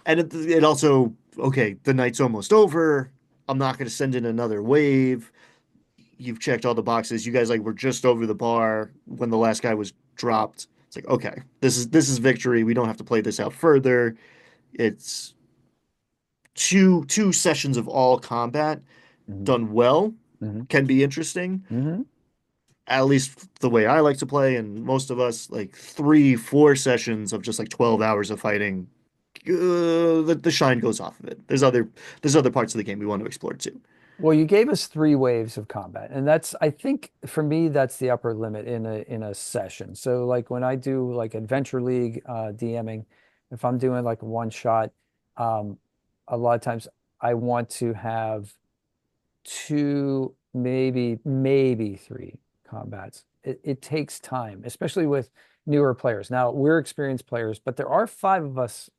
and it also, okay, the night's almost over. I'm not going to send in another wave. You've checked all the boxes. You guys like were just over the bar when the last guy was dropped. It's like, okay, this is victory. We don't have to play this out further. It's two sessions of all combat Hmm. done well Hmm. can be interesting. Hmm. At least the way I like to play, and most of us, like 3, 4 sessions of just like 12 hours of fighting. The shine goes off of it. There's other parts of the game we want to explore too. Well, you gave us three waves of combat, and that's, I think, for me, that's the upper limit in a session. So, like when I do like Adventure League DMing, if I'm doing like a one shot, um, a lot of times I want to have two, maybe three combats. It takes time, especially with newer players. Now we're experienced players, but there are five of us,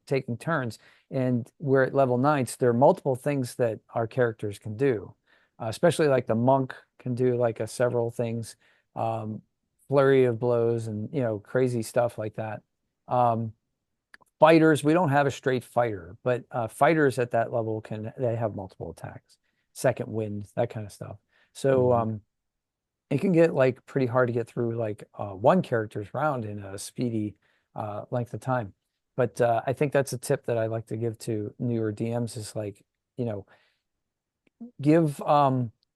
taking turns, and we're at level 9. So there are multiple things that our characters can do, especially like the monk can do like a several things, um, flurry of blows, and crazy stuff like that. Um, fighters, we don't have a straight fighter, but fighters at that level they have multiple attacks, second wind, that kind of stuff. So Mhm. it can get like pretty hard to get through like one character's round in a speedy length of time. But I think that's a tip that I like to give to newer DMs is like, you know, give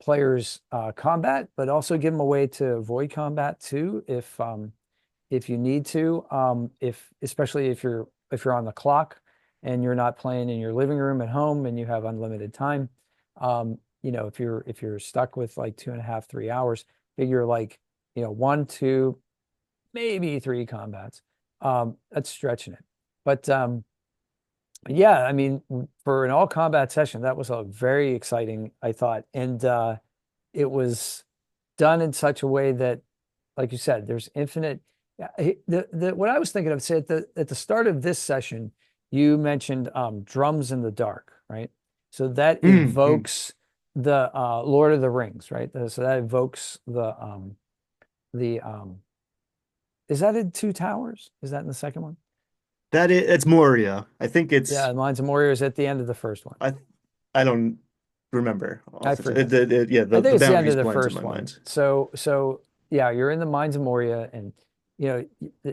players combat, but also give them a way to avoid combat too, if you need to. If especially if you're on the clock and you're not playing in your living room at home and you have unlimited time, you know, if you're stuck with like 2.5, 3 hours, figure like, you know, one, two, maybe three combats. That's stretching it. But yeah, I mean, for an all combat session, that was a very exciting, I thought. And it was done in such a way that, like you said, there's infinite. Yeah, what I was thinking of, say at the start of this session, you mentioned drums in the dark, right? So that Mm-hmm. evokes the Lord of the Rings, right? So that evokes the is that in Two Towers? Is that in the second one? It's Moria. I think Yeah, it's Mines of Moria is at the end of the first one. I I don't remember I off the top. forget. Yeah, I think the it's the end of boundaries the blend in first my one. mind. So yeah, you're in the Mines of Moria, and you know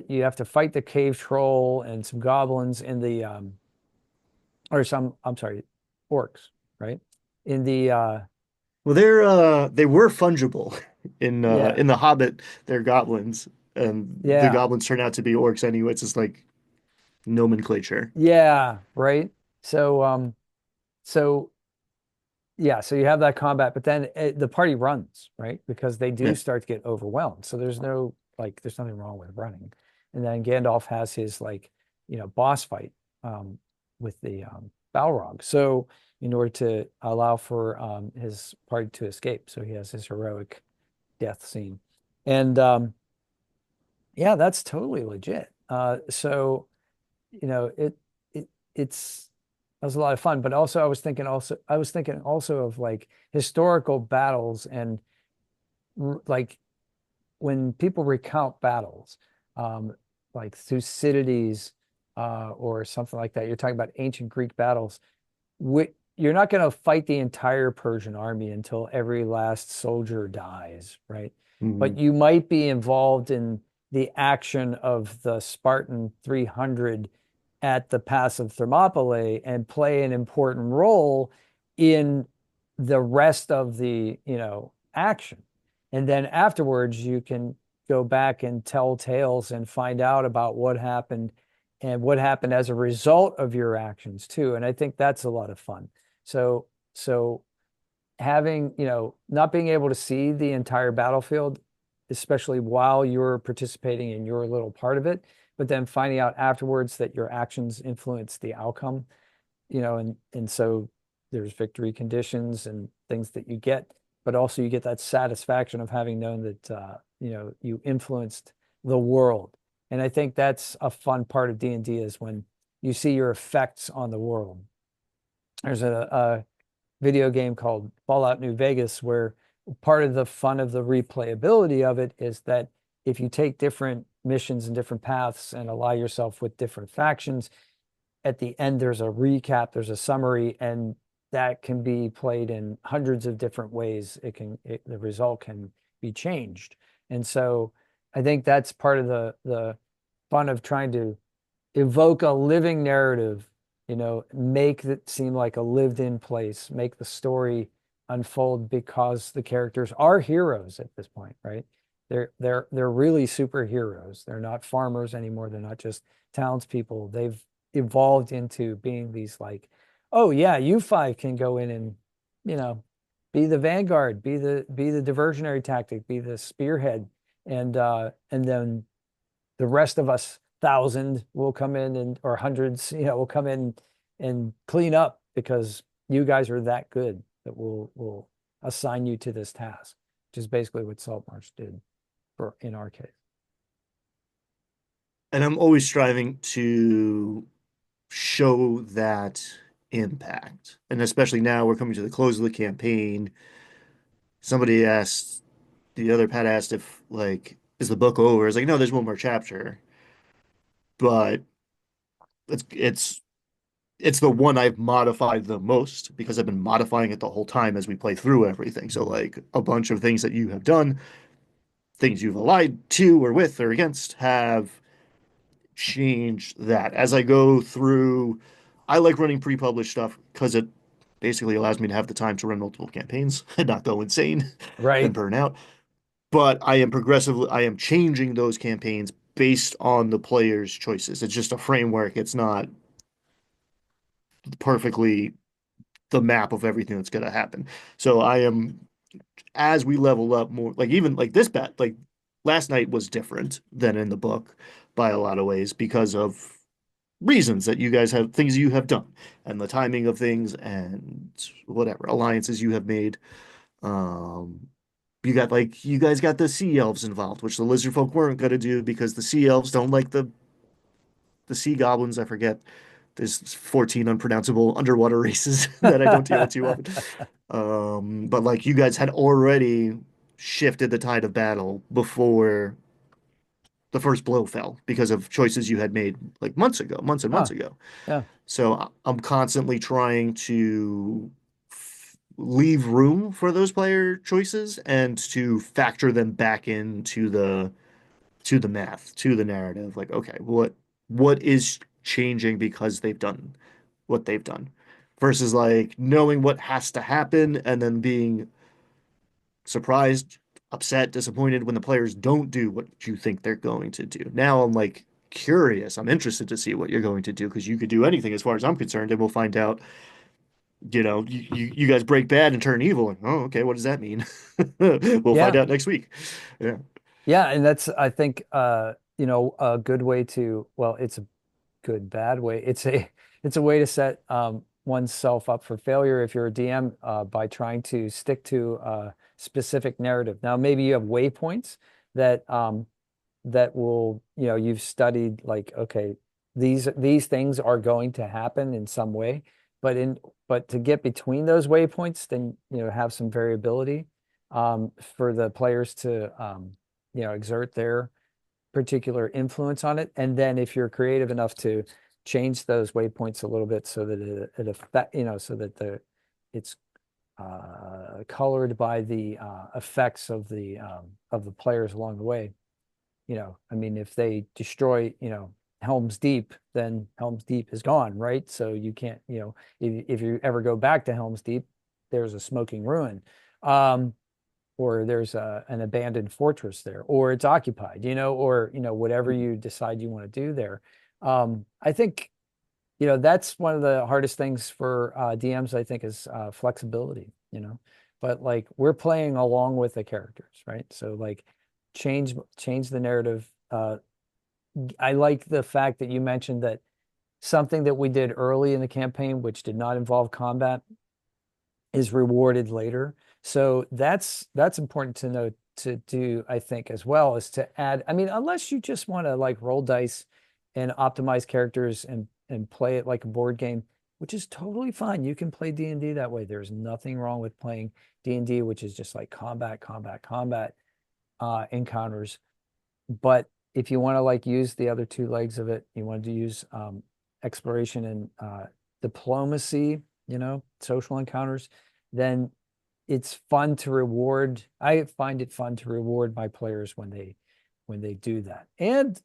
you have to fight the cave troll and some goblins in the or some I'm sorry, orcs, right? In the Well, they were fungible yeah, in the Hobbit. They're goblins, and the yeah, goblins turn out to be orcs anyway. It's just like nomenclature. yeah, right. So so yeah, so you have that combat, but then the party runs, right? Because they do Yeah. start to get overwhelmed. So there's no like there's nothing wrong with running. And then Gandalf has his like, you know, boss fight um with the Balrog. So in order to allow for his party to escape. So he has his heroic death scene. And yeah, that's totally legit. So you know, it's that was a lot of fun. But also I was thinking also of like historical battles and like when people recount battles, um, like Thucydides or something like that. You're talking about ancient Greek battles. You're not going to fight the entire Persian army until every last soldier dies, right? But Mhm. you might be involved in the action of the Spartan 300 at the Pass of Thermopylae and play an important role in the rest of the, you know, action. And then afterwards, you can go back and tell tales and find out about what happened and what happened as a result of your actions too. And I think that's a lot of fun. So having, you know, not being able to see the entire battlefield, especially while you're participating in your little part of it, but then finding out afterwards that your actions influence the outcome, you know, and so there's victory conditions and things that you get, but also you get that satisfaction of having known that you know, you influenced the world. And I think that's a fun part of D&D is when you see your effects on the world. There's a video game called Fallout New Vegas, where part of the fun of the replayability of it is that if you take different missions and different paths and ally yourself with different factions, at the end there's a recap, there's a summary, and that can be played in hundreds of different ways. The result can be changed. And so I think that's part of the fun of trying to evoke a living narrative, you know, make it seem like a lived in place, make the story unfold because the characters are heroes at this point, right? They're really superheroes. They're not farmers anymore. They're not just townspeople. They've evolved into being these like, oh yeah, you five can go in and, you know, be the vanguard, be the diversionary tactic, be the spearhead, and then the rest of us thousand will come in and or hundreds, you know, will come in and clean up because you guys are that good that we'll assign you to this task, which is basically what Saltmarsh did for in our case. And I'm always striving to show that impact. And especially now we're coming to the close of the campaign. Somebody asked, the other Pat asked if like, is the book over? It's like, no, there's one more chapter. But it's it's the one I've modified the most because I've been modifying it the whole time as we play through everything. So Mhm. like a bunch of things that you have done, things you've allied to or with or against have changed that. As I go through, I like running pre-published stuff because it basically allows me to have the time to run multiple campaigns and not go insane and Right. burn out. But I am changing those campaigns based on the player's choices. It's just a framework. It's not perfectly the map of everything that's going to happen. So I am, as we level up more, like even like this bet, like last night was different than in the book by a lot of ways because of reasons that you guys have things you have done and the timing of things and whatever alliances you have made. Um, you guys got the sea elves involved, which the lizard folk weren't going to do because the sea elves don't like the sea goblins. I forget. There's 14 unpronounceable underwater races that I don't deal with too often. But like you guys had already shifted the tide of battle before the first blow fell because of choices you had made like months ago, months and months Huh. ago. Yeah. So I'm constantly trying to leave room for those player choices and to factor them back into the math, to the narrative. Like, okay, what is changing because they've done what they've done versus like knowing what has to happen and then being surprised, upset, disappointed when the players don't do what you think they're going to do. Now I'm like curious. I'm interested to see what you're going to do because you could do anything as far as I'm concerned, and we'll find out. You guys break bad and turn evil. And, oh, okay, what does that mean? We'll find Yeah. out next week. Yeah. Yeah. And that's, I think, a good way to, well, it's a good, bad way. It's a way to set oneself up for failure if you're a DM by trying to stick to a specific narrative. Now, maybe you have waypoints that that will, you've studied like, okay, these things are going to happen in some way, but to get between those waypoints, then have some variability for the players to exert their particular influence on it. And then if you're creative enough to change those waypoints a little bit so that it affect, so that it's colored by the effects of the players along the way. I mean, if they destroy, Helm's Deep, then Helm's Deep is gone, right? So you can't, if you ever go back to Helm's Deep, there's a smoking ruin. Or there's an abandoned fortress there, or it's occupied, or whatever you decide you want to do there. I think that's one of the hardest things for DMs. I think is flexibility. But like we're playing along with the characters, right? So like change the narrative. I like the fact that you mentioned that something that we did early in the campaign, which did not involve combat, is rewarded later. So that's important to know to do, I think, as well, is to add, I mean, unless you just want to like roll dice and optimize characters and play it like a board game, which is totally fine. You can play D&D that way. There's nothing wrong with playing D&D, which is just like combat encounters. But if you want to like use the other two legs of it, you want to use exploration and diplomacy, social encounters, then it's fun to reward. I find it fun to reward my players when they do that, and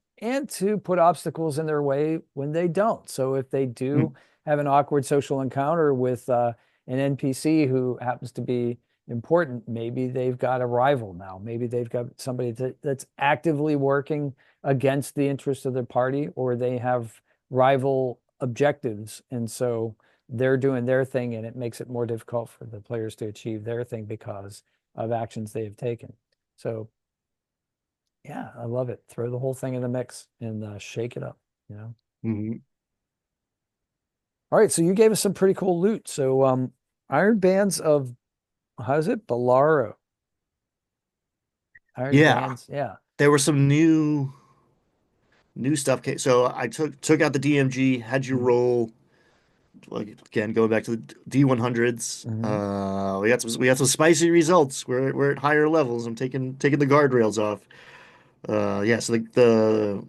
to put obstacles in their way when they don't. So if they do Mm. have an awkward social encounter with an NPC who happens to be important, maybe they've got a rival now. Maybe they've got somebody that's actively working against the interests of their party, or they have rival objectives, and so they're doing their thing, and it makes it more difficult for the players to achieve their thing because of actions they have taken. So yeah, I love it. Throw the whole thing in the mix and shake it up. Mhm. All right, so you gave us some pretty cool loot. So Iron Bands of, how's it? Bolaro. Iron Yeah, Bands. Yeah. there were some new stuff. So I took out the DMG, had you Mhm. roll like again going back to the D100s. Mhm. We had some spicy results. We're at higher levels. I'm taking the guardrails off. Yeah, so the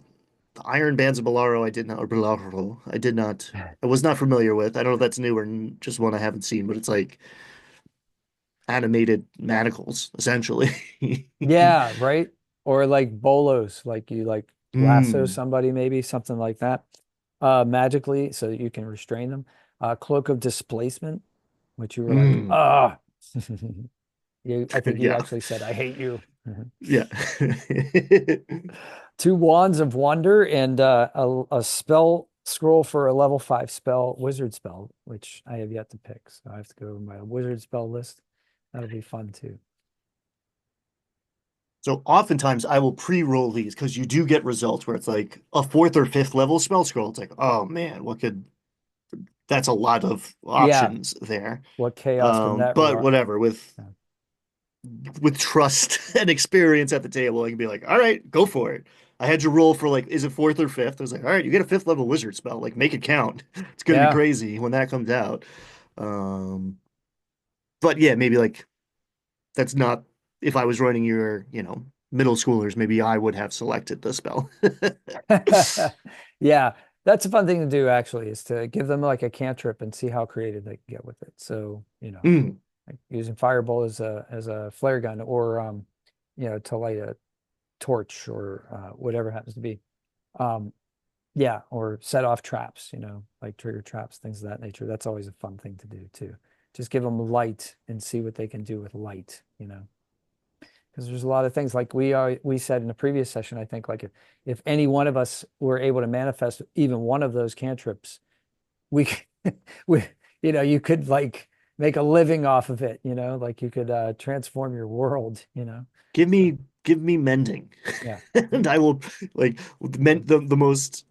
The Iron Bands of Bolaro, I did not, or Bolaro, I did not, I was not familiar with. I don't know if that's new or just one I haven't seen, but it's like animated manacles, essentially. Yeah, right. Or like bolos, like you like lasso Mm, somebody, maybe something like that, magically, so that you can restrain them. Cloak of displacement, which you were like, mm. ah. I think you Yeah, actually said, I hate you. Mhm. yeah. Two wands of wonder and a spell scroll for a level 5 spell, wizard spell, which I have yet to pick. So I have to go over my wizard spell list. That'll be fun too. So oftentimes I will pre-roll these because you do get results where it's like a fourth or fifth level spell scroll. It's like, oh man, that's a lot of Yeah, options there. what chaos can that But whatever, yeah. with trust and experience at the table, I can be like, all right, go for it. I had you roll for like, is it fourth or fifth? I was like, all right, you get a fifth level wizard spell. Like, make it count. It's gonna be Yeah. crazy when that comes out. Um, but yeah, maybe like that's not if I was running your, middle schoolers, maybe I would have selected the spell. Yeah, that's a fun thing to do actually, is to give them like a cantrip and see how creative they can get with it. So, Mm, like using fireball as a flare gun or to light a torch or whatever it happens to be. Um, yeah, or set off traps, like trigger traps, things of that nature. That's always a fun thing to do too. Just give them light and see what they can do with light. Because there's a lot of things like we said in the previous session, I think like if any one of us were able to manifest even one of those cantrips, we we you could like make a living off of it, like you could transform your world. give So me give me mending, yeah. and I will like the most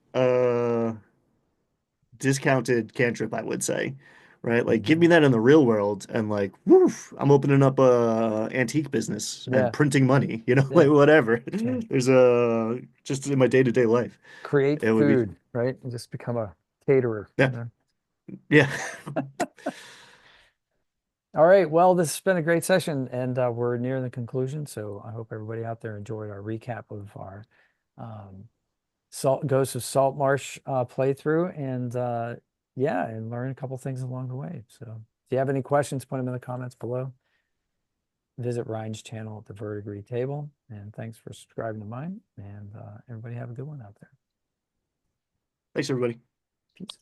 discounted cantrip, I would say, right? Like, give Mhm. me that in the real world, and like, woof, I'm opening up a antique business and Yeah. printing money, like Yeah. whatever. Yeah. There's a just in my day-to-day life, Create it would be, food, right? And just become a caterer. yeah, yeah. All right. Well, this has been a great session, and we're near the conclusion. So I hope everybody out there enjoyed our recap of our um, Ghosts of Salt Marsh playthrough, and yeah, and learn a couple things along the way. So if you have any questions, put them in the comments below. Visit Ryan's channel at the Verdigris table, and thanks for subscribing to mine. And everybody have a good one out there. Thanks, everybody. Peace.